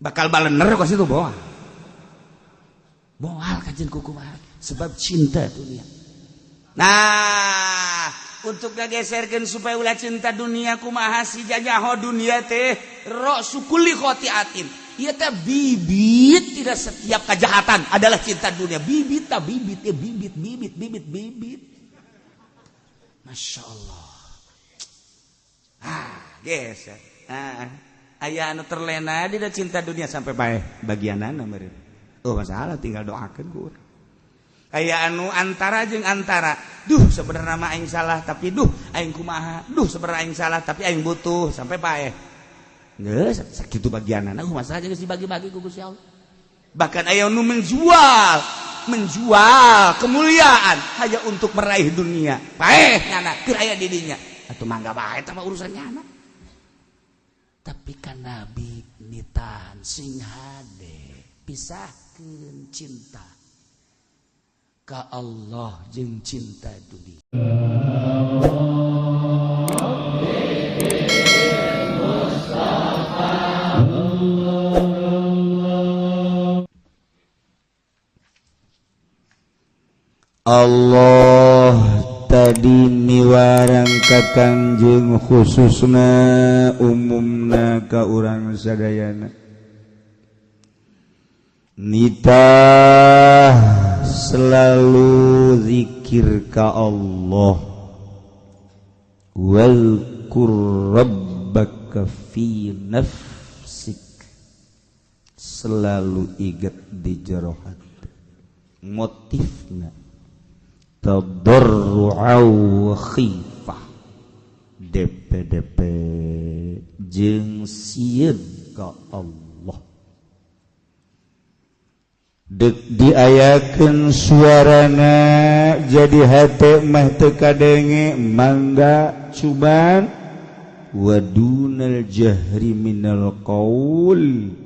bakal balener kok situ boal kajian kukumaha sebab cinta dunia. Nah untuk ngageserkeun supaya ulah cinta dunia kumaha si jajaho dunia teh ro sukuli khotiatin. Ieu teh bibit, tidak setiap kejahatan adalah cinta dunia. Bibit ta bibit ya bibit. Masya Allah. Geser. Aya anu terlena di cinta dunia sampai bae bagianana meureun. Oh masalah tinggal doakeun ku urang. Aya anu antara jeung antara. Duh sebenarnya mah aing salah tapi duh aing kumaha. Duh sebenarnya aing salah tapi aing butuh sampai bae. Geus sakitu bagianana masalah geus dibagi-bagi ku Gusti Allah. Bahkan aya anu menjual kemuliaan hanya untuk meraih dunia. Bae nyana keur aya di dinya. Atuh mangga bae tah urusannya anak. Tapi kan Nabi nitan sing hade pisahkeun cinta ka Allah jeung cinta dunia. Allah tadi miwarang ka Kangjeng khususna umumna ka urang sadayana nitah selalu zikir ka Allah wazkur rabbaka fi nafsik selalu ingat di jero hati motifna tadarru'a wa khifah DP jeung sieun ka Allah dek diayakeun suarana jadi hate mah teu kadenge mangga cuban wa dunal jahri minal qaul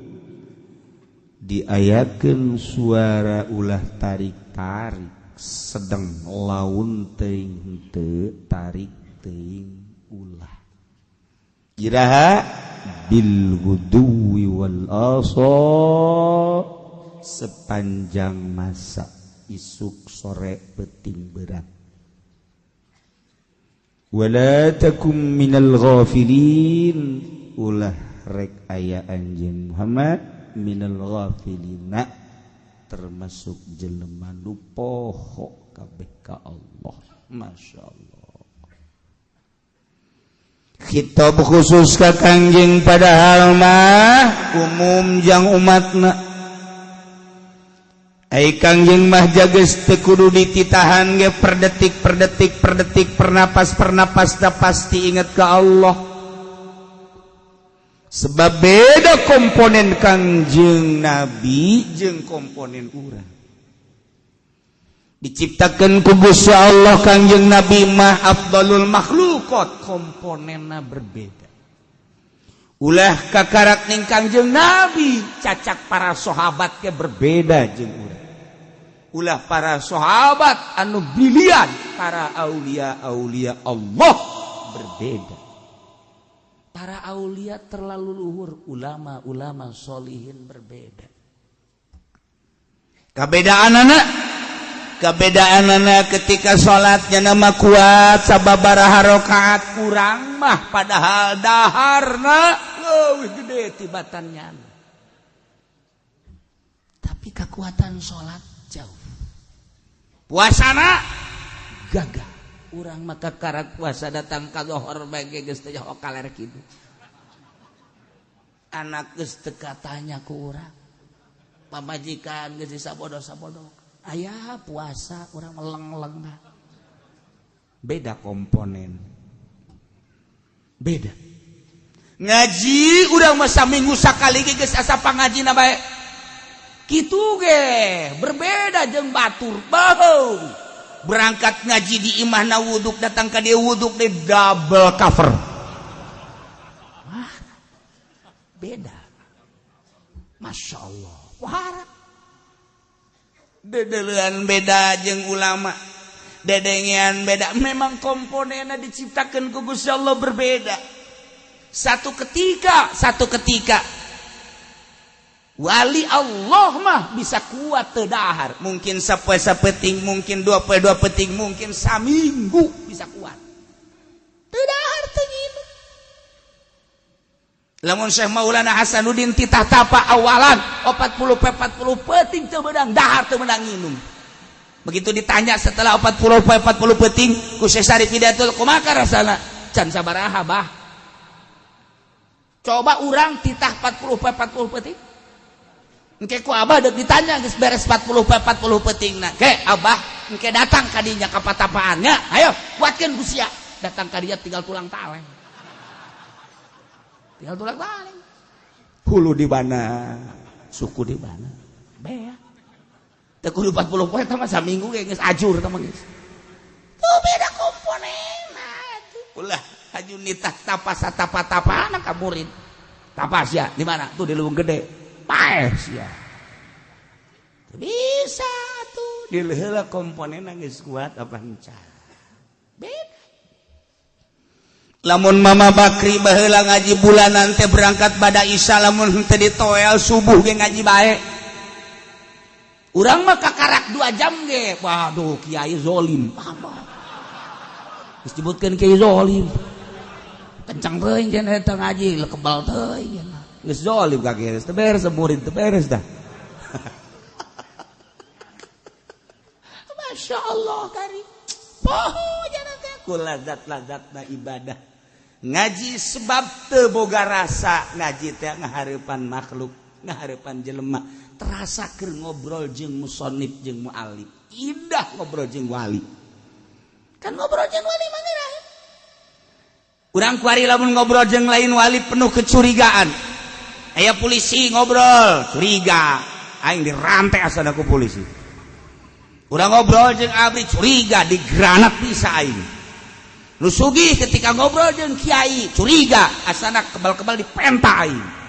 diayakeun suara ulah tarik-tarik sedang laun teuing teu tarik teuing ulah iraha bil ghuduwi wal asar sepanjang masa isuk sore peuting berat wala takum minal ghafilin ulah rek aya anjeun Muhammad minal ghafilina termasuk jelema nu poho kabeh ka Allah. Masya Allah. Khitab khusus ka Kangjeng padahal mah umum jang umatna. Ai Kangjeng mah jageus teu kudu dititahan ge per detik per napas da pasti ingat ka Allah. Sebab beda komponen Kangjeng Nabi jeung komponen urang. Diciptakeun ku Gusti Allah Kangjeng Nabi mah afdalul makhluqat, komponenna berbeda. Ulah kakarak ning Kangjeng Nabi cacak para sahabat ge berbeda jeung urang. Ulah para sahabat anu brilian, para aulia-aulia Allah berbeda. Para aulia terlalu luhur, ulama-ulama solihin berbeda. Kebedaanana ketika sholatnya nama kuat sababaraha rakaat kurang mah padahal daharna leuwih gede tibatannya. Tapi kekuatan sholat jauh. Puasana gagah. Urang maka karak puasa datang ka zuhur bage geus teh okaler kitu. Anak geus teu katanya ku urang. Pamajikan geus disabodo-sabodo. Aya puasa urang meleng-leng mah. Beda komponen. Beda. Ngaji urang mah saminggu sakali ge geus asa pangajina bae. Kitu ge berbeda jeung batur beuh. Berangkat ngaji di imahna wuduk datang ke dia wuduk di double cover. Wah, beda. Masya Allah. Wah, dedelean beda jeung ulama. Dedengean beda. Memang komponennya diciptakan ku Gusti Allah berbeda. Satu ketika Wali Allah mah bisa kuat teu dahar, mungkin sapoe sapeting, mungkin 2 peting, mungkin saminggu bisa kuat. Teu dahar teu nginum. Lamun Syekh Maulana Hasanuddin titah tapa awalan 40 peting teu beudang dahar teu meunang nginum. Begitu ditanya setelah 40 peting ku Syekh Sarif Hidayatul kumaha rasana? Can sabaraha bah? Coba urang titah 40 peting. Engke ku abah dek ditanya geus beres 40 petingna. Ke abah engke datang ka dinya ka patapaannya. Ayo buatkeun ku sia. Datang ka dinya tinggal tulang taleng. Tinggal tulang taleng. Hulu di mana? Suku di mana? Bea. Teu kudu 40 poe tah mah saminggu ge geus ajur tah mah geus. Tuh beda komponenna tuh. Ulah haju nitah tapa-tapa ka murid. Tapas ya di mana? Tuh di Leuweung Gede. Paes ya. Bisa tuh dileheula komponenna geus kuat apa encan. Beda. Lamun Mama Bakri baheula ngaji bulanan teh berangkat bada Isya lamun teu ditoel subuh ge ngaji bae. Urang mah kakarak 2 jam ge. Waduh kiai zolim. Geus disebutkeun kiai zolim. Kencang teuing cenah eta ngaji lekebal teuing. Geus zolim ka kiai teu beres murid teu beres dah. Masya Allah kari. Poho jangan teh ku lazat-lazatna ibadah. Ngaji sebab teu boga rasa, ngaji teh ngahareupan makhluk, ngahareupan jelema. Terasa keur ngobrol jeung musonif jeung muallim. Indah ngobrol jeung wali. Kan ngobrol jeung wali mah ngeunaheun. Urang kuari lamun ngobrol jeung lain wali penuh kecurigaan. Aya polisi ngobrol, curiga. Aing dirantai asana ku polisi. Urang ngobrol jeung abdi curiga, digranat bisa aing. Nu sugih ketika ngobrol jeung kiai, curiga, asana kebal-kebal dipenta aing.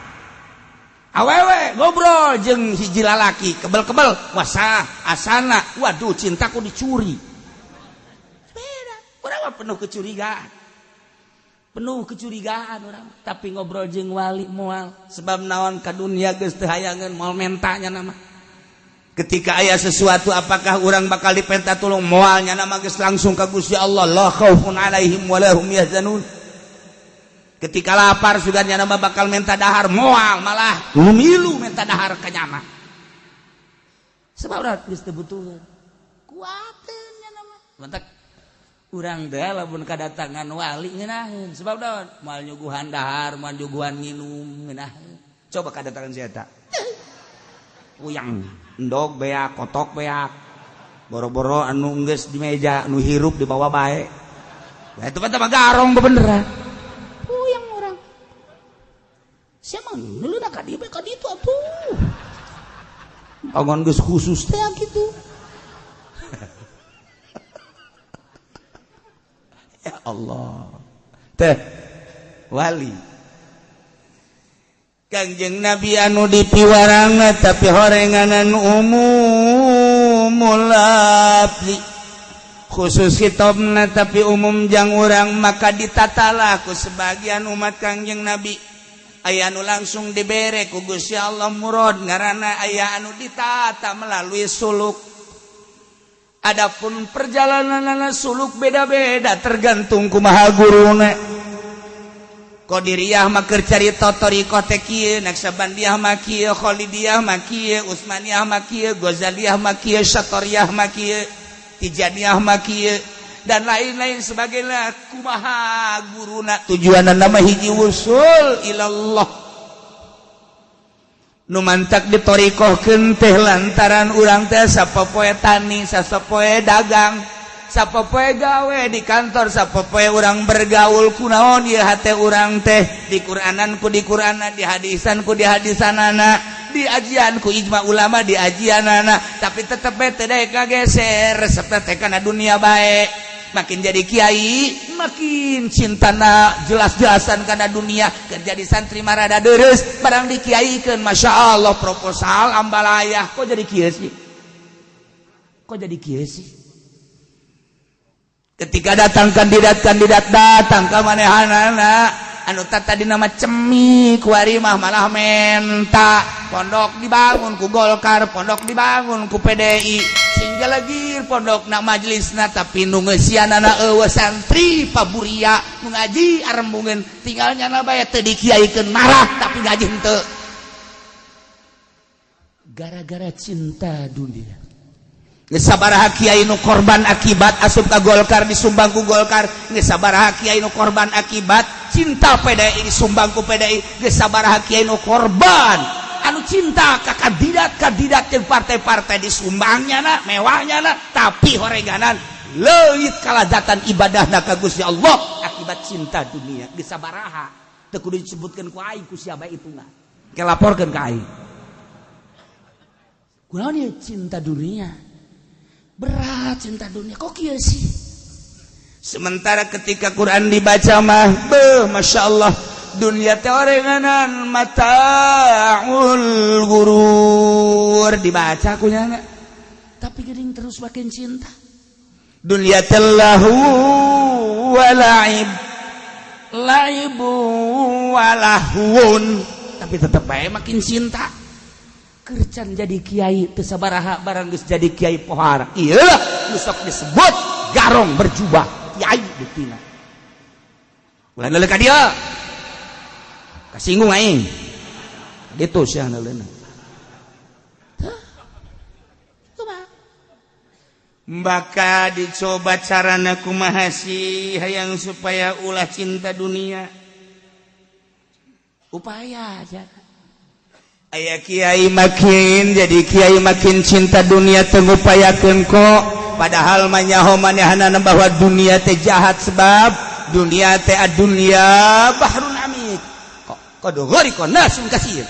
Awewe ngobrol jeung hiji lalaki, kebal-kebal, wasa asana, waduh cintaku dicuri. Beda, urang mah penuh kecurigaan. Penuh kecurigaan orang, tapi ngobrol jeung wali moal sebab naon ka dunia geus teu hayangeun moal mentanya nama. Ketika aya sesuatu apakah orang bakal dipenta tulung moalnya nama geus langsung ka Gusti Allah, la khaufun alaihim wa lahum yahzanun. Ketika lapar sugannya nama bakal menta dahar moal malah lumilu menta dahar ka nyana. Sebab urang geus teu butuh. Kuateun nya nama. Mantak urang teh lamun kadatangan wali ngeunaheun sebab daon moal nyuguhan dahar moal nyuguhan nginum ngeunaheun. Coba kadatangan si eta uyang endog beak kotok beak boro-boro anu geus di meja anu hirup di bawah bae eta mah garong beneran uyang urang sia mah neuleuna ka dieu ka ditu atuh angon geus khusus teh kitu. Ya Allah teh wali Kangjeng Nabi anu dipiwarangna tapi horenganan umumul abdi khusus hitobna tapi umum jang urang maka ditatalah ku sebagian umat Kangjeng Nabi aya anu langsung dibere ku Gusti Allah murad ngaranna aya anu ditata melalui suluk. Adapun perjalanan suluk beda-beda tergantung kumaha guruna. Qadiriyah mah keur carita thariqah teh kieu, Naqsabandiyah mah kieu, Khalidiyah mah kieu, Utsmaniyah mah kieu, Ghazaliyah mah kieu, Syatariyah mah kieu, Tijaniyah mah kieu dan lain-lain sebagainya. Kumaha guruna tujuanna mah hiji wusul ilallah. Nu mantak ditorikohkeun teh lantaran urang teh sapopoe tani, sapopoe dagang, sapopoe gawe di kantor, sapopoe urang bergaul kunaon ieu hate urang teh di Qur'anan ku di Qur'anna, di hadisan ku di hadisanana, di ajian ku ijma ulama di ajianana, tapi tetep teh daek kageser resep teh kana dunia bae. Makin jadi kiai makin cintana jelas-jelasan karena dunia kerja di santri marada deres barang dikiaikeun Masya Allah proposal ambalayah kok jadi kieu sih ketika datang kandidat datang ka manehanana anu tadi nama cemi kuari mah malah menta pondok dibangun ku Golkar, pondok dibangun ku PDI, sehingga lagi pondok na majelisna tapi nu ngeusianana eueuh santri paburia nu ngaji arembungeun tinggal nyana bae teu dikiaikeun marah tapi ngaji henteu. Gara-gara cinta dunia. Geus sabaraha kiai nu korban akibat asup ka Golkar disumbang ku Golkar, geus sabaraha kiai nu korban akibat cinta PDI disumbang ku PDI, geus sabaraha kiai nu korban anu cinta ka kandidat jeung partai-partai disumbangnya na mewahnya na tapi horeganan leuwih kalazatan ibadahna ka Gusti Allah akibat cinta dunia. Geus sabaraha teu kudu disebutkeun ku aing ku siapa ituna ke laporkeun ka aing. Kunaon ieu cinta dunia? Berat cinta dunia kok kieu sih? Sementara ketika Quran dibaca mah Masya Allah dunia teh orenganan mataul gurur dibaca kunyana tapi geuning terus makin cinta. Dunia teh lahu wa laibu wa lahun tapi tetep bae makin cinta. Kercan jadi kiai teu sabaraha barang geus jadi kiai pohara. Iyalah nu sok disebut garong berjubah kiai buktina. Ulah neuleuh ka dieu. Kasinggung aing. Ditu sia neuleuhna. Maka dicoba carana kumaha sih hayang supaya ulah cinta dunia. Upaya aja. Aya kiai makin jadi kiai makin cinta dunia teu ngupayakeun kok padahal mah nyaho manehna bahwa dunia teh jahat sebab dunia teh adunya bahrun amik kok dogori kok nasun kasir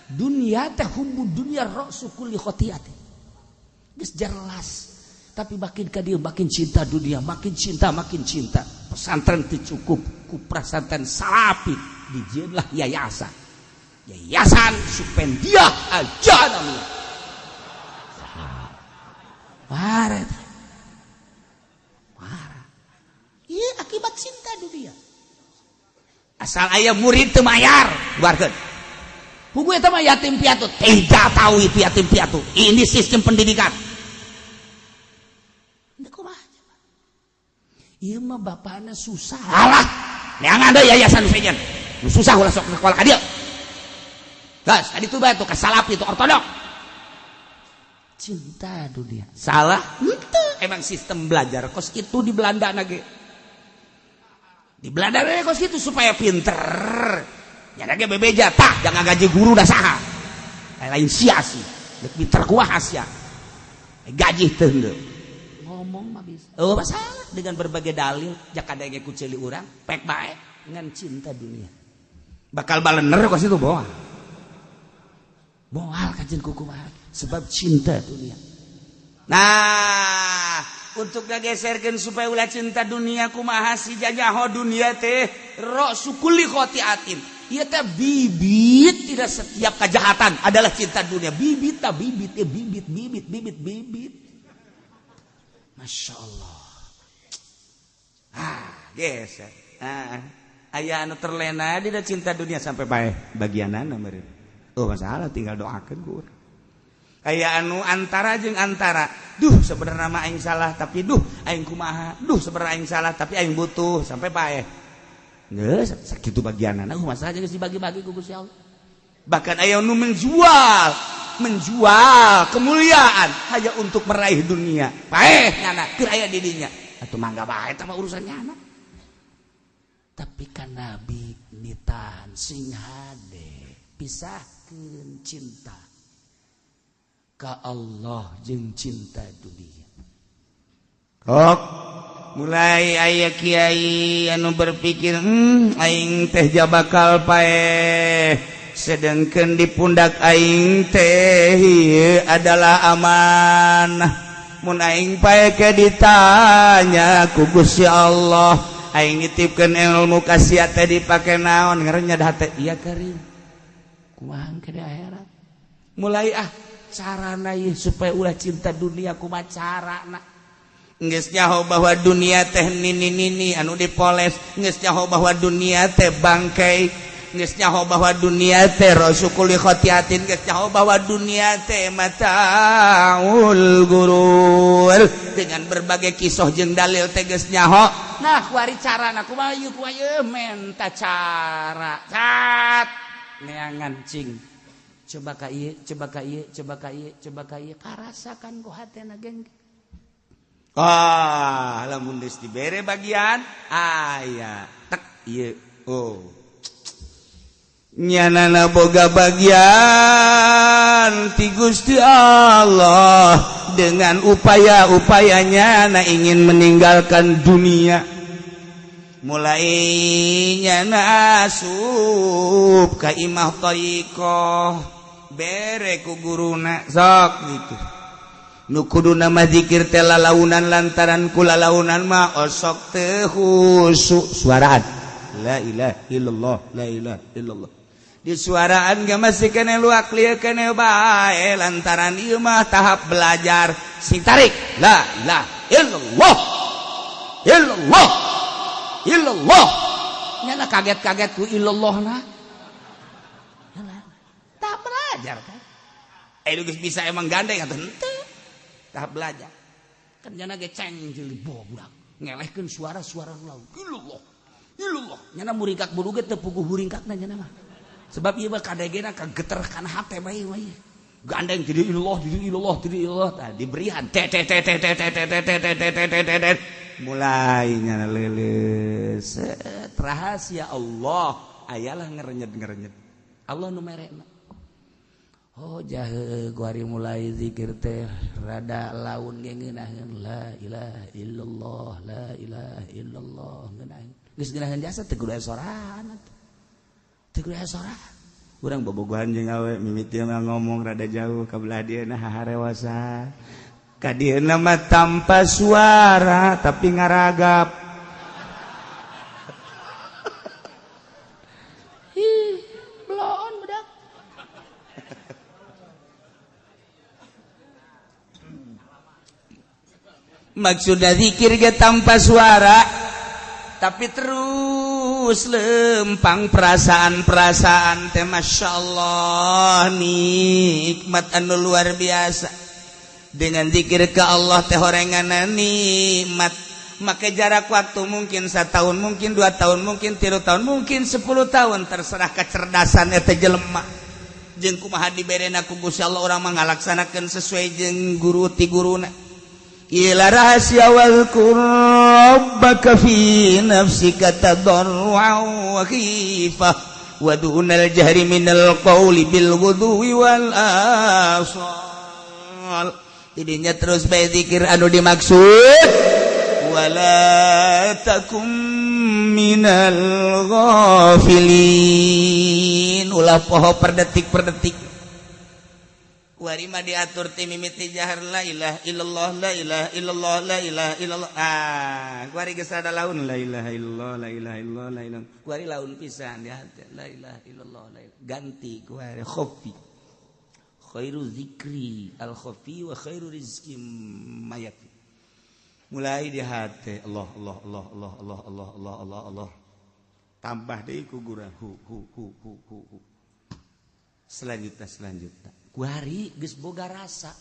dunia teh hubbud dunya ra'su kulli khati'atin geus jelas tapi makin ka dieu makin cinta dunia makin cinta pesantren teu cukup ku pesantren salapi dijieunlah yayasan Supendiah aja namanya marah iya akibat cinta dunia asal aya murid teu mayar buarkeun buku eta mah yatim piatu tidak tahu itu yatim piatu ini sistem pendidikan kumaha ieu mah bapana susah alah neangan ada yayasan sejen susah ulah sok sekolah ka dieu. Gas, adi tuh batu kasalapi itu ortodok. Cinta dunia. Salah? Itu emang sistem belajar kos itu di Belanda nage. Di Belanda nage kos itu supaya pinter. Ya nage bebeja tah jangan gaji guru dah saha. Lain sia-sia. Dek pinter kuahas ya. Gaji teu henteu. Ngomong mah bisa. Oh, masalah dengan berbagai dalil jakada ge kuceli urang pek bae dengan cinta dunia. Bakal balener kos itu bawa. Moal kajen kukumaha sebab cinta dunia. Nah, untuk ngageserkeun supaya ulah cinta dunia kumaha si jajaho dunia teh ra'su kulli khati'atin. Ieu teh bibit tidak setiap kejahatan adalah cinta dunia. Bibit. Masya Allah. Geser. Aya anu terlena dina cinta dunia sampai bae bagianana meureun. Oh masalah tinggal doakan gue. Kayak anu antara jeung antara. Duh sebenarnya mah aing salah tapi duh aing kumaha. Duh sebenarnya aing salah tapi aing butuh sampai paeh. Geus sakitu bagianana masalah geus dibagi-bagi ku Gusti Allah. Bahkan aya nu menjual kemuliaan hanya untuk meraih dunia. Paeh nyana keur aya di dinya. Atuh mangga bae tah urusannya anak. Tapi kan Nabi nitan sing hade pisahkeun cinta ka Allah jeung cinta dunia. Kok mulai aya kiai anu berpikir aing teh bakal paeh sedengkeun di pundak aing teh ieu adalah amanah mun aing paeh ke ditanya ku Gusti Allah aing nitipkeun ilmu kasiat teh dipake naon ngarannya dah teh ieu karim kumaha ke akhirat mulai carana ieu supaya ulah cinta dunia kumaha carana geus nyaho bahwa dunia teh nini anu dipoles geus nyaho bahwa dunia teh bangkai geus nyaho bahwa dunia teh rasukuli khotiatin geus nyaho bahwa dunia teh mataul gurur dengan berbagai kisah jeung dalil teh geus nyaho. Nah kuari carana kumaha ieu menta cara cat neangan cing coba ka ieu karasakan ku hatena geng. Lamun geus dibere bagian aya tek ieu nyanana boga bagian ti Gusti Allah dengan upaya-upayanya ingin meninggalkan dunia, mulai nyana asup ka imah thariqah bere ku guruna sok gitu nu kuduna mah zikir teh lalaunan lantaran kula launan mah osok teu khusyuk suaraan la ilaha illallah la ilaha illallah di suaraan ge masih kene luak lieu kene bae lantaran ieu mah tahap belajar sing tarik la ilaha illallah illallah illallah nyana kaget-kaget ku illallahna tak belajar kan lu geus bisa emang gandeng atuh henteu tahap belajar kan nyana ge ceng jeung budak ngelehkeun suara-suara laut illallah illallah nyana muringkak bulu ge teu puguh muringkakna nyana mah sebab ieu mah kadegena kageter kana hate bae we gandeng jadi illallah tah diberian mulai nyana leuleus rahasia Allah ayalah ngerenyet Allah nu merena. Jahe guari mulai zikir teh rada laun ge ngeunaheun la ilaha illallah la ilaha illallah ngeunaheun geus ngeunaheun jasa teu kudu sorangan teu kudu sorangan urang bobogohan jeung awe mimiti mah ngomong rada jauh ka belah dieuna haharewasa ka dieuna mah tanpa suara tapi ngaragap maksudnya zikir ge tanpa suara tapi terus lempang perasaan-perasaan teh masyaallah nikmat anu luar biasa dengan zikir ke Allah teh horenganna nikmat make jarak waktu mungkin 1 tahun mungkin 2 tahun mungkin 3 tahun mungkin 10 tahun terserah kecerdasan eta jelema jeung kumaha diberena ku Gusti Allah urang mah ngalaksanakeun sesuai jeung guru ti guruna. Ila rahasia wal rabbaka fi nafsika tadarruan wa khifah wa dunal jahri minal qawli bil ghudwi wal asal. Didinya terus bae zikir anu dimaksud wala takum minal ghafilin ulah poho per detik kuari mah diatur ti mimiti jahar la ilaha illallah la ilaha illallah la ilaha illallah kuari geus ada laun la ilaha illallah la ilaha illallah la ilaha kuari laun pisan di hati la ilaha illallah la ilaha ganti kuari khafi khairu zikri al khafi wa khairu rizqi mayati mulai di hati Allah Allah Allah Allah Allah Allah Allah Allah Allah tambah deui ku gurang hu selanjutnya kuari geus boga rasa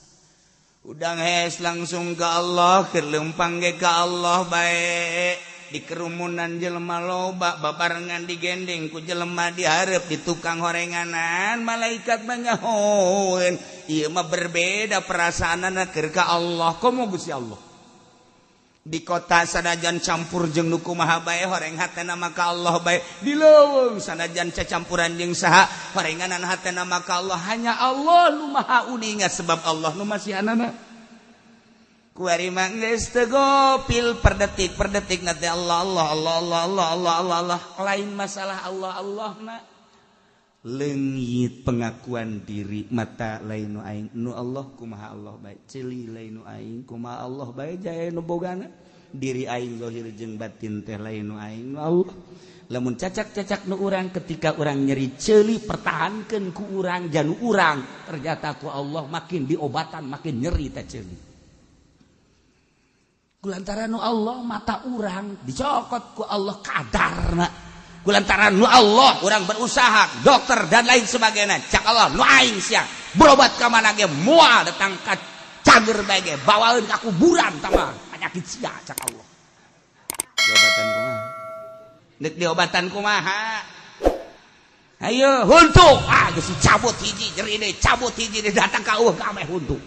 udang hes langsung ke Allah keur leumpang ge ka Allah bae di kerumunan jelema loba babarengan digendeng ku jelema dihareup di tukang horenganan malaikat banyahoeun ieu mah berbeda perasaanna keur ka Allah komo Gusti Allah di kota sanajan campur jeung nu kumaha bae horeng hatena maka Allah bae di leuweung sanajan cacampuran jeung saha horenganan hatena maka Allah hanya Allah nu maha uninga sebab Allah nu masihanana kuari mah geus teu gopil per detik nanti Allah Allah Allah Allah Allah Allah Allah Allah lain masalah Allah Allah na leungit pengakuan diri mata lain nu aing nu Allah kumaha Allah bae ceuli lain nu aing kumaha Allah bae jaya nu bogana diri aing zahir jeung batin teh lain nu aing nu Allah lamun cacak-cacak nu urang ketika urang nyeri ceuli pertahankeun ku urang janu urang ternyata ku Allah makin diobatan makin nyeri teh ceuli kulantaran nu Allah mata urang dicokot ku Allah kadarna kulantaran nu Allah urang berusaha dokter dan lain sebagainya cak Allah nu aing sia berobat ka mana ge moal datang ka cager bae ge bawaeun ka kuburan tama penyakit sia cak Allah diobatan kumaha deuk diobatan kumaha ayo huntu geus cabut hiji nyeri deui cabut hiji deui datang ka eueuh kabeh huntu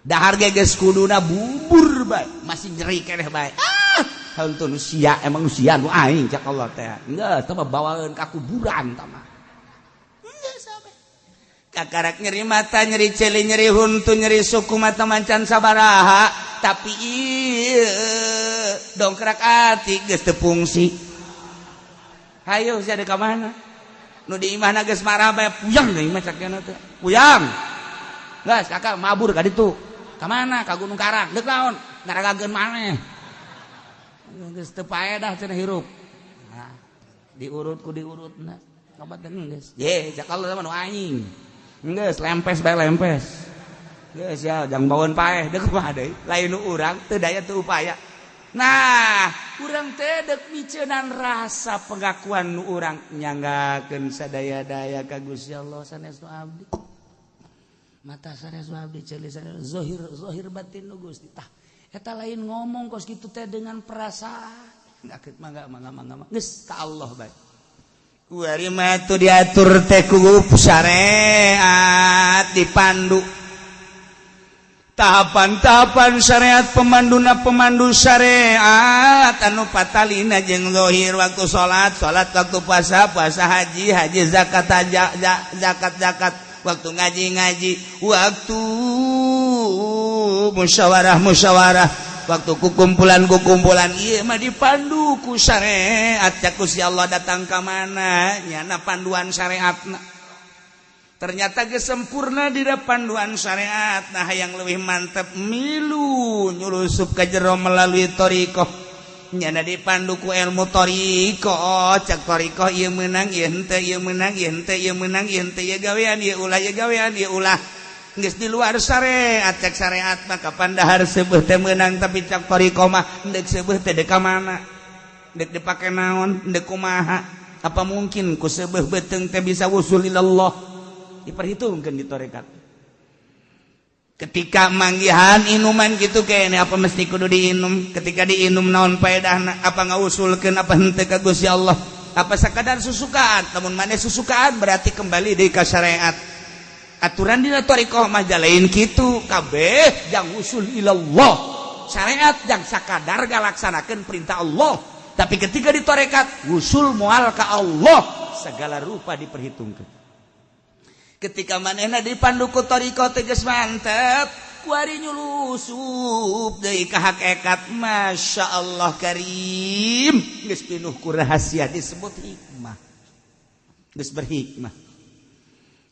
dahar ge geus kuduna bubur bae masih nyeri keneh bae hantu nu sia emang nu sia nu aing cak Allah teh geus tah bawaeun ka kuburan tah mah geus sampe kakarak nyeri mata nyeri celi nyeri huntu nyeri suku mata mancan sabaraha tapi dongkrak ati geus teu fungsi hayo sia ka mana nu di imahna geus marah bae puyang deui mah cakna teh puyang geus kakak mabur ka ditu ka mana ka Gunung Karang deuk naon ngaragageun maneh geus teu paedah cenah hirup nah diurut ku diurutna kabaten geus ye cak Allah mah nu aing geus lempes bae lempes geus ya jang baweun paeh deuk kumaha deui lain nu urang teu daya teu upaya nah urang teh deuk miceunan rasa pengakuan nu urang nyanggakeun sadaya-daya ka Gusti Allah sanes nu abdi mata sanes nu abdi ceuli sanes zahir batin nu Gusti tah eta lain ngomong kos kitu teh dengan perasaan ngakeut mangga geus ka Allah bae kuari mah tu diatur teh ku syariat dipandu tahapan-tahapan syariat pemandu syariat anu patalina jeung zahir waktu salat waktu puasa haji zakat waktu ngaji waktu musyawarah waktu kumpulan ieu mah dipandu ku syariat cak Gusti Allah datang ka mana nyana panduan syariatna ternyata geus sempurna di panduan syariat nah yang lebih mantep milu nyulusup ka jero melalui thariqah nyana dipandu ku ilmu thariqah cak thariqah ieu meunang ieu henteu ieu meunang ieu henteu ieu meunang ieu henteu ieu gawean ieu ulah geus di luar syariat cak syariat mah kapan dahar seueuh teh meunang tapi cak thariqah mah deuk seueuh teh deuk ka mana deuk dipake naon deuk kumaha apa mungkin ku seueuh beuteung teh bisa wusul ilallah diperhitungkan di tarekat ketika manggihan inuman gitu kayaknya apa mesti kudu diinum ketika diinum naon paedahna apa ngausulkeun apa henteu ka Gusti Allah apa sakadar susukaan namun maneh susukaan berarti kembali deui ka syariat aturan dina thariqah mah lain kitu kabeh jang usul ilallah syariat jang sakadar galaksanakeun perintah Allah tapi ketika di tarekat usul moal ka Allah segala rupa diperhitungkeun ketika manehna dipandu ku thariqah teh geus mantep kuari nyulusup deui ka hakikat masyaallah karim geus pinuh ku rahasia disebut hikmah geus berhikmah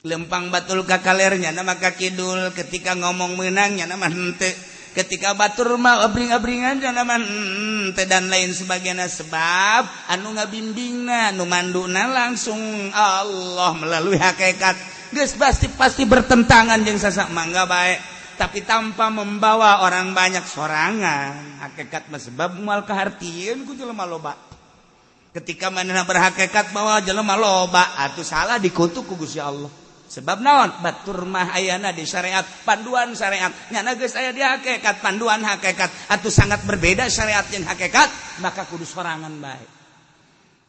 lempang batul ka kalernya nama ka kidul ketika ngomong meunangnya nama henteu ketika batur mah abring-abringan nama henteu dan lain sebagainya sebab anu ngabimbingna anu manduna langsung Allah melalui hakikat geus pasti bertentangan jeung sasak mangga bae tapi tanpa membawa orang banyak sorangan hakikat mah sebab moal kahartieun ku jelema loba ketika manehna berhakikat bahwa jelema loba atuh salah dikutuk ku Gusti Allah sebab naon batur mah ayana di syariat panduan syariat nyana geus aya di hakikat panduan hakikat atuh sangat berbeda syariat jeung hakikat maka kudu sorangan bae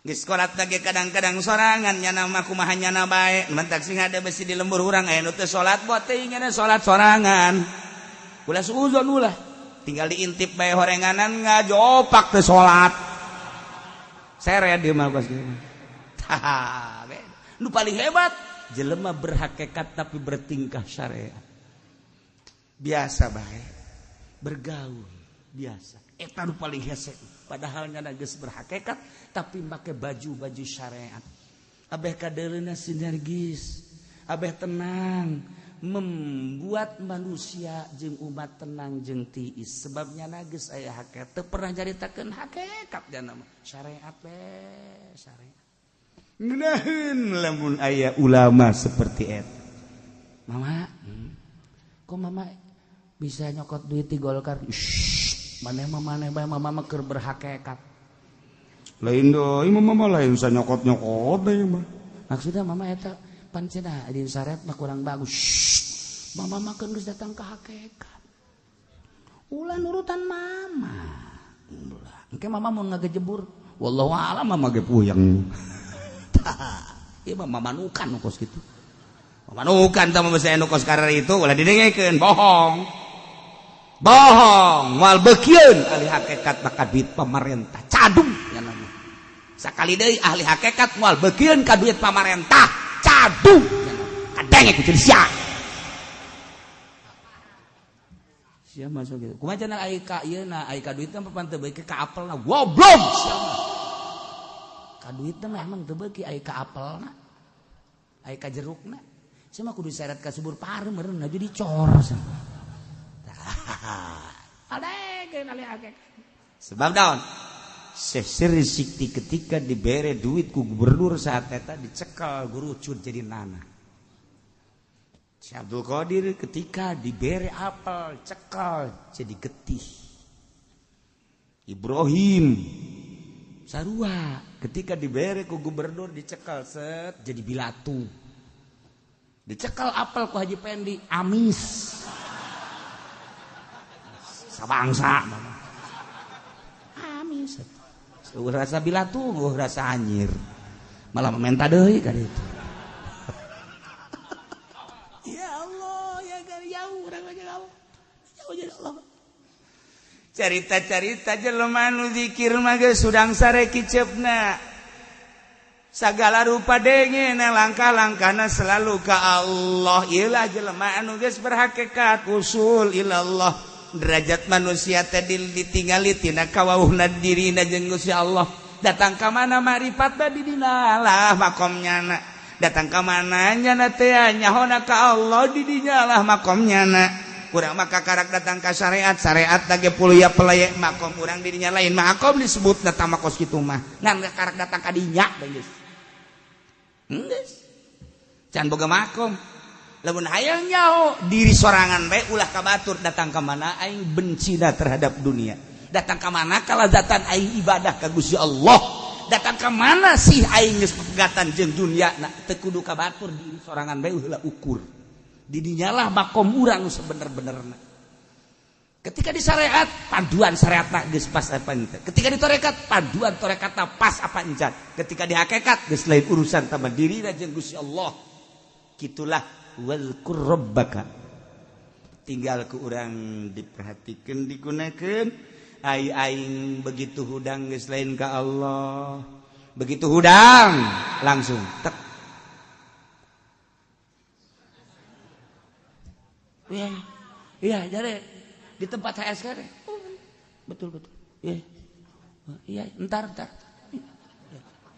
geus kolat lagi kadang-kadang sorangan nyana mah kumaha nyana bae mentak sing ada besi di lembur urang aya nu teu salat buat teuing nyana salat sorangan ulah suuzon ulah tinggal diintip bae horenganan ngajopak teu salat sere di mah kos nu paling hebat jelema berhakikat tapi bertingkah syariat biasa bae bergaul biasa eta nu paling hese padahal nyana geus berhakikat tapi make baju syariat abeh kadeurna sinergis abeh tenang membuat manusia jeung umat tenang jeung tiis sebab nyana geus aya hakikat teu pernah nyaritakeun hakikat jana syariat syariat ngeunaheun lamun aya ulama seperti eta mama kok mama bisa nyokot duit di Golkar maneh bae mama keur berhakikat Lain deui mama lain sanyokot-nyokot deui mah. Maksudna mama eta pan cenah di syariat mah kurang bagus. Mama makan geus datang ka hakikat. Ulah nurutan mama. Engke mama mun ngagejebur, wallahu a'lam mama ge puyeng. Ieu mah mamanukan kos kitu. Mamanukan tah mah saya nu kos karar itu ulah didengekeun bohong. Bohong, moal beukieun ahli hakikat maka duit pamarentah. Cadung nya nama. Sakali deui ahli hakikat moal beukieun ka duit pamarentah. Cadung nya nama. Kadenge ku jadi sia. Sia masuk gitu. Kumaha cenah ai ka ieu na ai ka duit mah pan teu beuki ka apelna. Goblok sia mah. Ka duit mah emang teu beuki ai ka apelna. Ai ka jerukna. Sia mah kudu seret ka subur parem meureun aju dicor cenah. Sebab daun Syekh Sikti ketika dibere duit ku gubernur saat eta dicekal gurucun jadi nana. Syekh Abdul Qadir ketika dibere apel cekal jadi getih. Ibrahim sarua ketika dibere ku gubernur dicekal set jadi bilatu. Dicekal apel ku Haji Pendi amis. Sabangsa amis rasa bilatu rasa anyir malah mementa deui ka ditu. Ya Allah ya jauh urang jauh jadi Allah. Carita-carita jelema nu zikir mah geus sudang sare kiceupna sagala rupa dengena langkah-langkahna selalu ka Allah. Ieulah jelema anu geus berhakikat usul ilallah. Derajat manusia tadi ditinggali tina kawauhna dirina jeung Gusti Allah. Datang ka mana marifat badi dinalah makomnyana. Datang ka mana nyana teh nyahona ka Allah di dinyalah makomnyana. Urang mah kakarak datang ka syariat, syariat lage puluya pelaya makom urang di dinya lain makom disebut datang makos kitu mah. Ngan kakarak datang ka dinya geus. Geus. Can boga makom. Lamun hayang nyaho diri sorangan bae ulah ka batur datang ka mana aing bencina terhadap dunia. Datang ka mana kalazatan aing ibadah ka Gusti Allah. Datang ka mana sih aing geus pegatan jeung dunia na teu kudu ka batur diri sorangan bae heula ukur. Di dinyalah makom urang nu sebener-benerna. Ketika di syariat paduan syariatna geus pas apa ente. Ketika di tarekat paduan tarekatna pas apa encan. Ketika di hakikat geus lain urusan tambah dirina jeung Gusti Allah. Kitulah walkur rabbaka tinggal ku urang diperhatikeun digunakeun ai aing begitu hudang geus lain ka Allah begitu hudang langsung tek iya jadi di tempat HS kan betul iya entar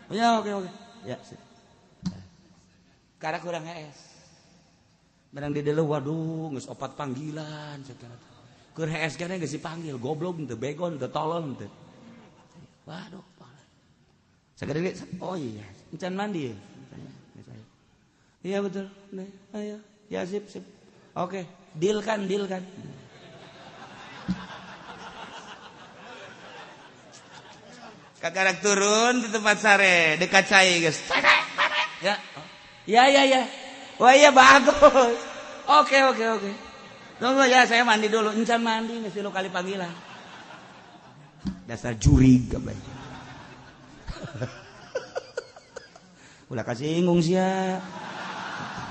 ya oke ya karena kurang HS barang di delu waduh geus 4 panggilan sakitu. Keur HS kana geus dipanggil goblok teu begon teu tolol teu. Waduh. Sakadege oh iya, encan mandi. Iya betul. Ayo. Ya sip. Oke, deal kan. Kakarak turun di tempat sare dekat cai geus. Ya. Wah iya bagus. Oke. Tunggu ya saya mandi dulu. Encan mandi mesti lo kali panggilan. Dasar jurig baik. Ulah kasih inggung sia.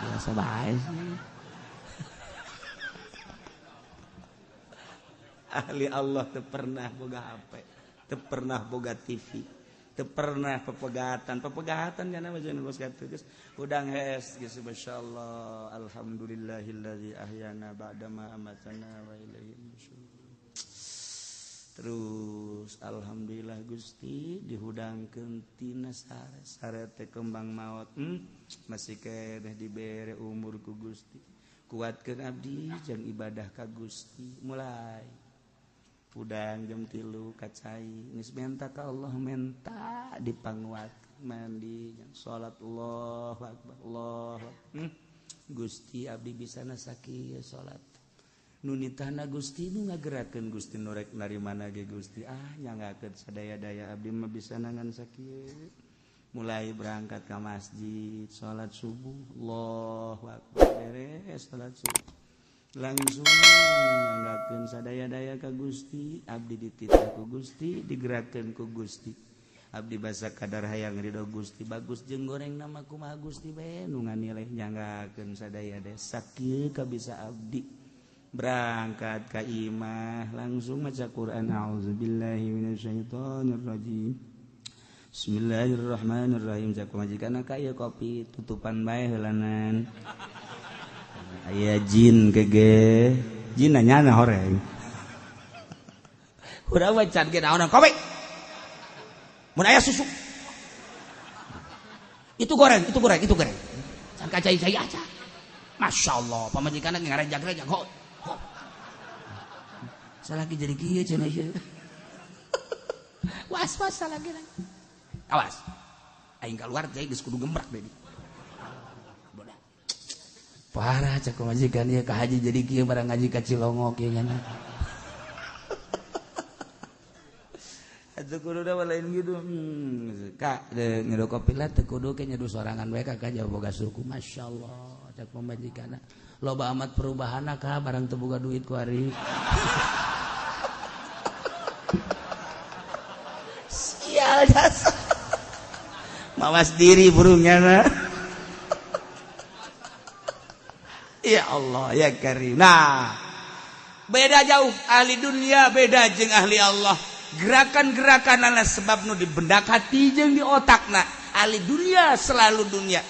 Biasa bae sih. Ahli Allah teu pernah boga HP, teu pernah boga TV. Pernah pepegatan kana mah jeung bos katu geus udang hes geus masyaallah alhamdulillahilladzi ahyana ba'da ma amatana wa ilaihi nusyur. Terus alhamdulillah Gusti dihudangkeun tina sare teh kembang maot masih keneh dibere umur ku Gusti kuatkeun abdi jeung ibadah ka Gusti mulai udang jam 3 kacai geus menta ka Allah menta dipanguat mandi salat Allahu akbar Allah Gusti abdi bisana sakieu salat nunitana Gusti nu ngagerakeun Gusti nurek narimana ge Gusti nyangakeun sadaya-daya abdi mah bisa nangan sakieu mulai berangkat ke masjid salat subuh Allahu akbar beres salat subuh langsung nyangakeun sadaya-daya ka Gusti abdi dititah ku Gusti digerakeun ku Gusti abdi basa kadar hayang ridho Gusti bagus jeung goreng nama kumaha Gusti bae nu nganileh nyangakeun sadaya-daya sakieu ka bisa abdi berangkat ka imah langsung maca Quran auzubillahi minasyaitonirrajim bismillahirrahmanirrahim cak majikanna ka ieu kopi tutupan bae heulanan aya jin kege jin nanyana horeng urang wacan ge naon kopi mun aya susu itu goreng can kacai-cai aja masyaallah pamajikanna ngarejag-rejag salaki jadi kieu cenah ieu was-was salaki awas aing keluar teh geus kudu gembrak deui boda parah cek majikan ieu ka haji jadi kieu barang ngaji ka Cilongok ieu nya atuh kudu da lain gitu ka ngedo kopi lah teu kudu ke nyeduh sorangan bae ka jauh boga suku masyaallah cek pamajikanna loba amat perubahanna ka barang teu boga duit ku ari sial jasa mawas diri burungnya ya Allah ya Karim nah beda jauh ahli dunia beda jeung ahli Allah gerakan-gerakan ana sebab nu dibendak hati jeung di otakna ahli dunia selalu dunia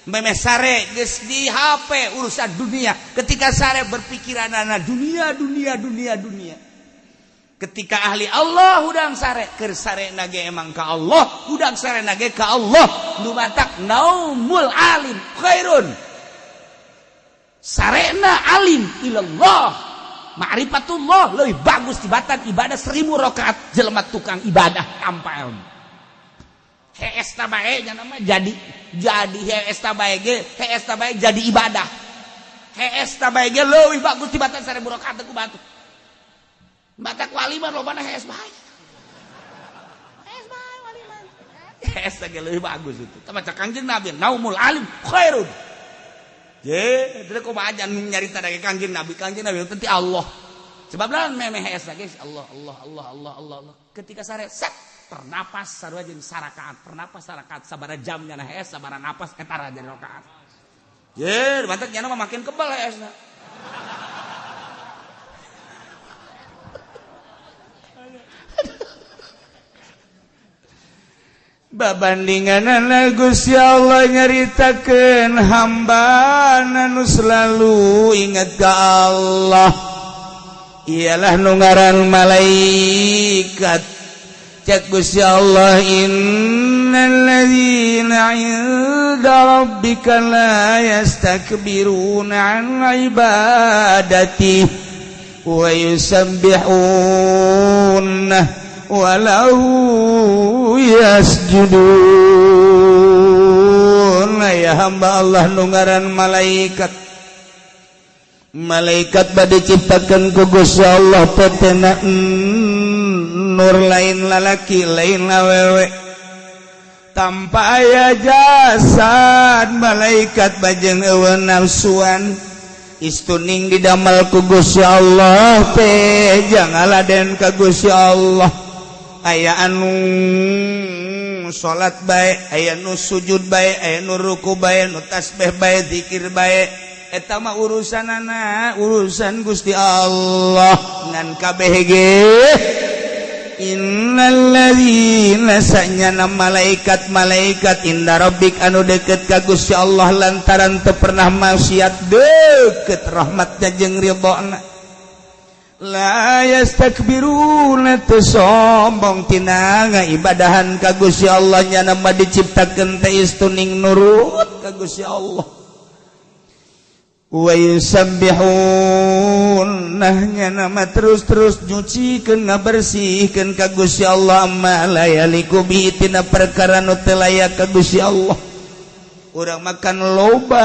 memeh sare geus di HP urusan dunia ketika sare berpikiran ana dunia ketika ahli Allah hudang sare keur sare nage emang ka Allah hudang sare nage ka Allah nu matak naumul alim khairun sarena alim ilallah ma'rifatullah leuwih bagus tibatan ibadah 1000 rakaat jelema tukang ibadah tanpa ilmu hees tabae nya nama jadi hees tabae ge hees tabae jadi ibadah hees tabae ge leuwih bagus tibatan 1000 rakaat ku batu batak waliman lobana hees bae waliman hees ge leuwih bagus itu maca Kangjeng Nabi naumul alim khairun je teu kumaha ajan nyarita da Kangjeng Nabi teh Allah sebab lawan memeh hees ge Allah ketika sare set pernapas sarua jeung sarakaat pernapas sarakaat sabaraha jam nya hees sabaraha napas eta jadi rakaat je batak nya mah makin kebal heesna babandingan Gusti Allah nyaritakeun hamba nu selalu ingat ka Allah ialah nu ngaran malaikat cek Gusti Allah innal ladzina 'inda rabbika la yastakbiruna 'an ibadati wa yusabbihuna walau yasjudun ya hamba Allah nu ngaran malaikat bade ciptakeun ku Gusti Allah petena nur lain lalaki lain awewe tanpa aya jasad malaikat bajeng eueuh nafsuan istuning didamel ku Gusti Allah teh jangan laden ka Gusti Allah aya anu salat bae aya nu sujud bae aya nu ruku bae nu tasbih bae zikir bae eta mah urusanana urusan Gusti Allah ngan kabeh ge innal ladzina sanyana malaikat inda rabbik anu deket ka Gusti Allah lantaran teu pernah maksiat deket rahmatna jeung ridhona la yastakbiruna sombong tina ngaibadahan ka Gusti Allah nya nama diciptakeun teh istuning nurut ka Gusti Allah wa yusabbihun nya nama terus nyucikeun ngabersihkeun ka Gusti Allah ma la yaliku bi tina perkara nu teu layak ka Gusti Allah urang makan loba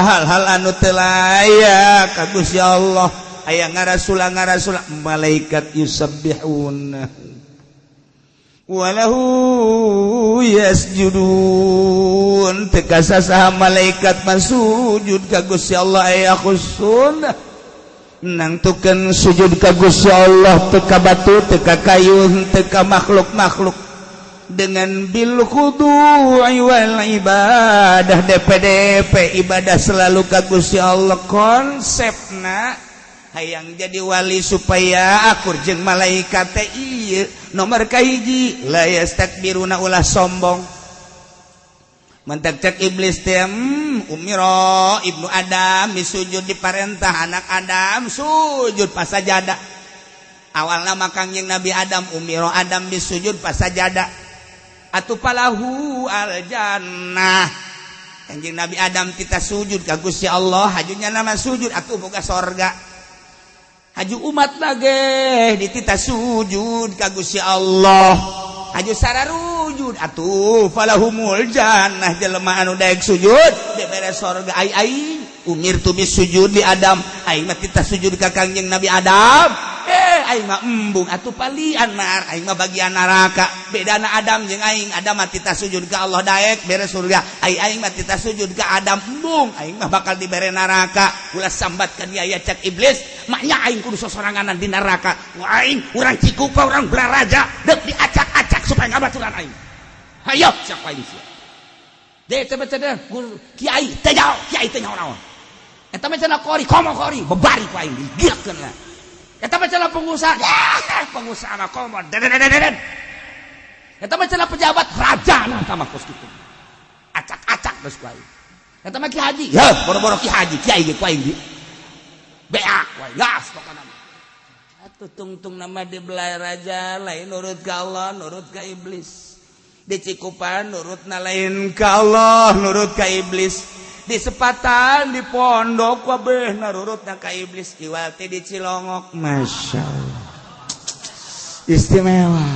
hal-hal anu teu layak ka Gusti Allah aya ngarasul malaikat yusabbihuna walahu yasjudun teka sasaha malaikat masujud ka Gusti Allah aya khusun nangtukeun sujud ka Gusti Allah teka batu teka kayu teka makhluk-makhluk dengan bil khudu'i wal ibadah DPDP ibadah selalu ka Gusti Allah konsepna hayang jadi wali supaya akur jeung malaikat teh ieu nomor kahiji la yastakbiruna ulah sombong mentak cek iblis teh umiro ibnu Adam disujud diparentah anak Adam sujud pas sajadah awalna makang jeung Nabi Adam umiro Adam disujud pas sajadah atuh palahu al jannah kanjeng Nabi Adam kita sujud ka Gusti Allah hajunya nama sujud atuh boga sorga haju umat nage ditita sujud ka Gusti Allah haju sararujud atuh falahumul jannah jelema anu daek sujud dibere sorga ai umirtu bisujud li Adam aing mah tita sujud ka kanjeng Nabi Adam aing mah embung atuh palian nar aing mah bagian neraka bedana Adam jeung aing Adam mah tita sujud ka Allah daek bere surga aing mah tita sujud ka Adam embung aing mah bakal dibere neraka ulah sambatkeun aya cek iblis maknya aing kudu sosoranganan di neraka aing urang Cikupa urang Blaraja deuk diacak-acak supaya ngabaturan aing hayo siapa ini sia de teh teh kiai teh naon eta mah cenah kori komo kori bebari ku aing digieukeun lah eta mah cenah pengusaha pengusaha mah komo deden eta mah cenah pejabat raja nah mah kos kitu acak-acak geus ku aing eta mah ki haji ya boro-boro ki haji kiai ge ku aing di beak ku aing gas pokona atuh tungtung nama di Blaraja lain nurut ka Allah nurut ka iblis di Cikupan nurutna lain ka Allah nurut ka iblis di sepatan di pondok kabeh nurutna ka iblis iwal teh di Cilongok Masya Allah istimewa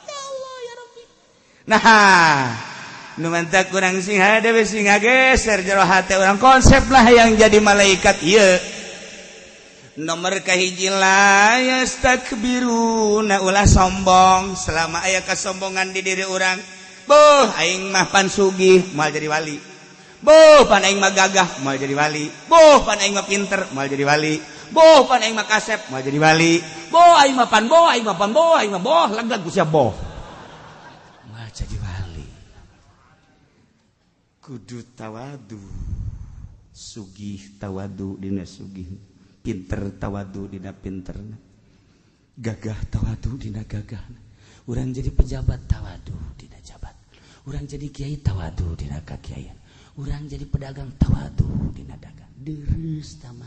ya Allah ya Rabbi nah nu mantak kurang singa dewe singa geser jero hate urang konsep lah yang jadi malaikat ieu nomor kahiji la yastakbiruna ulah sombong selama aya kasombongan di diri urang boh aing mah pan sugih moal jadi wali boh pan aing mah gagah moal jadi wali boh pan aing mah pinter moal jadi wali boh pan aing mah kasep moal jadi wali boh aing mah pan boh aing mah pan boh aing mah boh lega ku sia boh moal jadi wali kudu tawadu sugih tawadu dina sugih pinter tawadu dina pinterna gagah tawadu dina gagahna urang jadi pejabat tawadu dina jabat urang jadi kiai tawadu dina kakiaian urang jadi pedagang tawadu dina dagang deureuss tama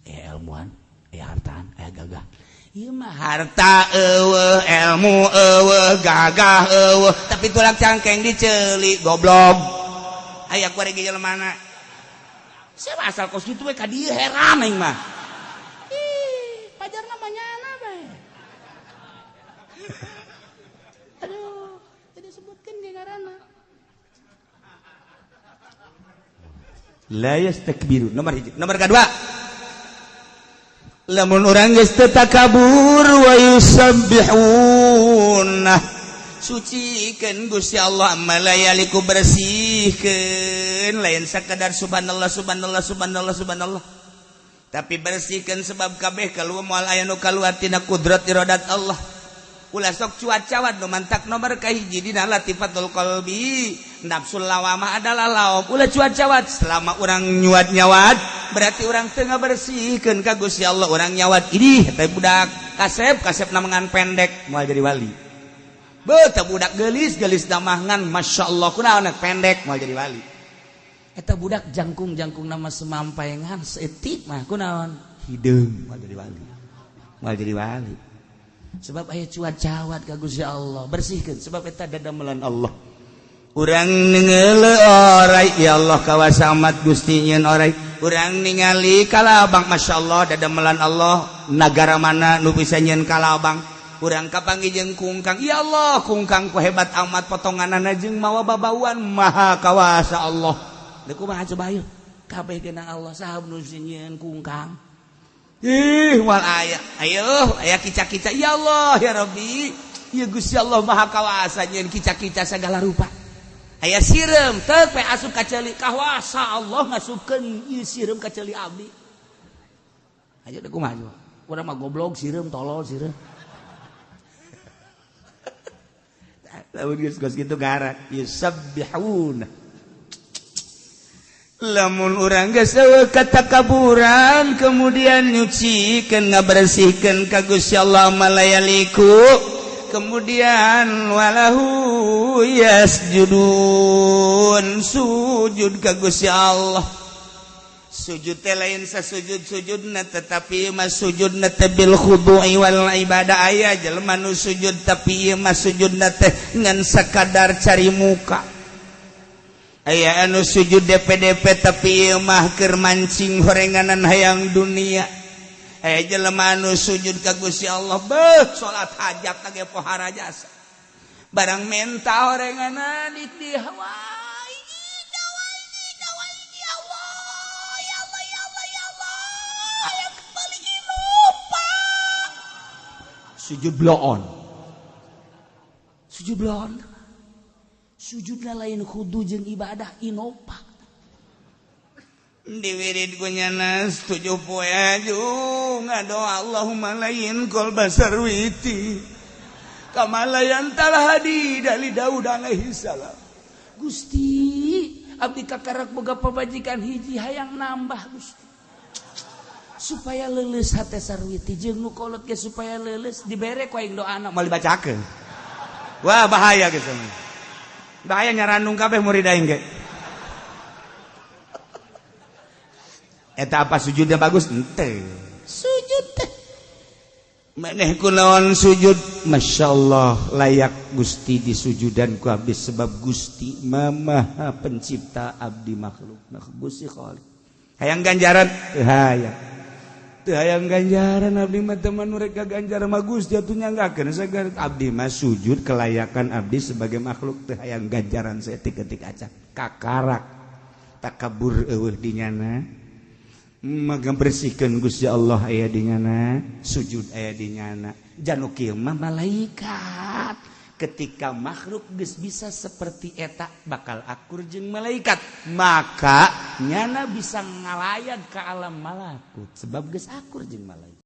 ilmuan hartaan gagah ieu mah harta eueuh ilmu eueuh gagah eueuh tapi tulang cangkeng diceuli goblok aya kuari ge jelemana sia asal kos kitu we ka dieu heran aing mah pajar namanya apa? Aduh, tadi sebutkan ge ngaranna. La yastakbiru. Nomor kedua. Lamun urang geus teu takabur wa yusabbihuna. Sucikeun Gusti Allah malayaliku bersihkeun lain sakadar subhanallah subhanallah subhanallah subhanallah. Tapi bersihkan sebab kabeh kalau moal aya nu kaluar tina kudrat iradat Allah ulah sok cuat-cawat nu mantak nomor kahiji dina latifatul qalbi nafsul lawamah adalah laom ulah cuat-cawat selama urang nyuat-nyawat berarti urang teu ngabersihkeun ka Gusti Allah urang nyawat idih teh budak kasep namangan pendek moal jadi wali beuh teh budak geulis damangan masyaallah kunaon pendek moal jadi wali eta budak jangkung nama semampaengan seetik mah kunaon hideung moal jadi wali sebab aya cuat-cawat ka Gusti Allah bersihkeun sebab eta dadamelan Allah urang ningeuleu orai ya Allah kawasa amat Gusti nyieun orai urang ningali kalabang masyaallah dadamelan Allah nagara mana nu bisa nyieun kalabang urang kapanggih jeung kungkang ya Allah kungkang ku hebat amat potonganana jeung mawa babauan maha kawasa Allah deku mah coba ayo kabeh genang Allah sahab nu sinyeun kungkang wal aya ayo aya kica-kica ya Allah ya Rabbi ya Gusti Allah maha kawasa nyeun kica-kica segala rupa aya sireum teu pe asup ka ceuli kawasa Allah ngasupkeun ieu sireum ka ceuli abdi aja da kumaha juga urang mah goblok sireum tolol sireum lamun geus kitu garak yusabbihuna lamun urang geus katakaburan kemudian nyucikeun ngabersihkeun ka Gusti Allah malayaliku kemudian walahu yasjudun sujud ka Gusti Allah sujud teh lain sasujud-sujudna tetapi mah sujudna teh bil khudu'i wal ibadah aya jelema nu sujud tapi ieu mah sujudna teh ngan sakadar cari muka aya anu sujud DP-DP tapi ieu mah keur mancing horenganan hayang dunia aya jelema anu sujud ka Gusti Allah beuh salat hajat ge pohara jasa barang menta horenganan di hawa sujud bloon sujudna lain khudu jeung ibadah inopa diwirid ku nyana 7 poe aju ngadoa Allahumma lain kol basar witi kamalayan talhadi dari Daud alaihi salam Gusti abdi kakarak boga pabajikan hiji hayang nambah Gusti supaya leuleus hate sarwiti jeung nu kolot ge supaya leuleus dibere ku aing doana moal dibacakeun wah bahaya gitu bahaya nyaranung kabeh murid aing ge eta apa sujudnya bagus henteu sujud teh maneh kunaon sujud masyaallah layak Gusti disujudan ku abdi sebab Gusti Maha pencipta abdi makhluk Gusti Khaliq hayang ganjaran teu hayang teu hayang ganjaran abdi mah teu manurek ganjaran mah Gusti atuh nyanggakeun sagar abdi mah sujud kelayakan abdi sebagai makhluk teu hayang ganjaran saeutik-eutik acak kakarak takabur eueuh di nyana maga bersihkeun Gusti Allah aya di nyana sujud aya di nyana janu kieu mah malaikat ketika makhluk geus bisa seperti eta bakal akur jeung malaikat maka nyana bisa ngalayat ka alam malakut sebab geus akur jeung malaikat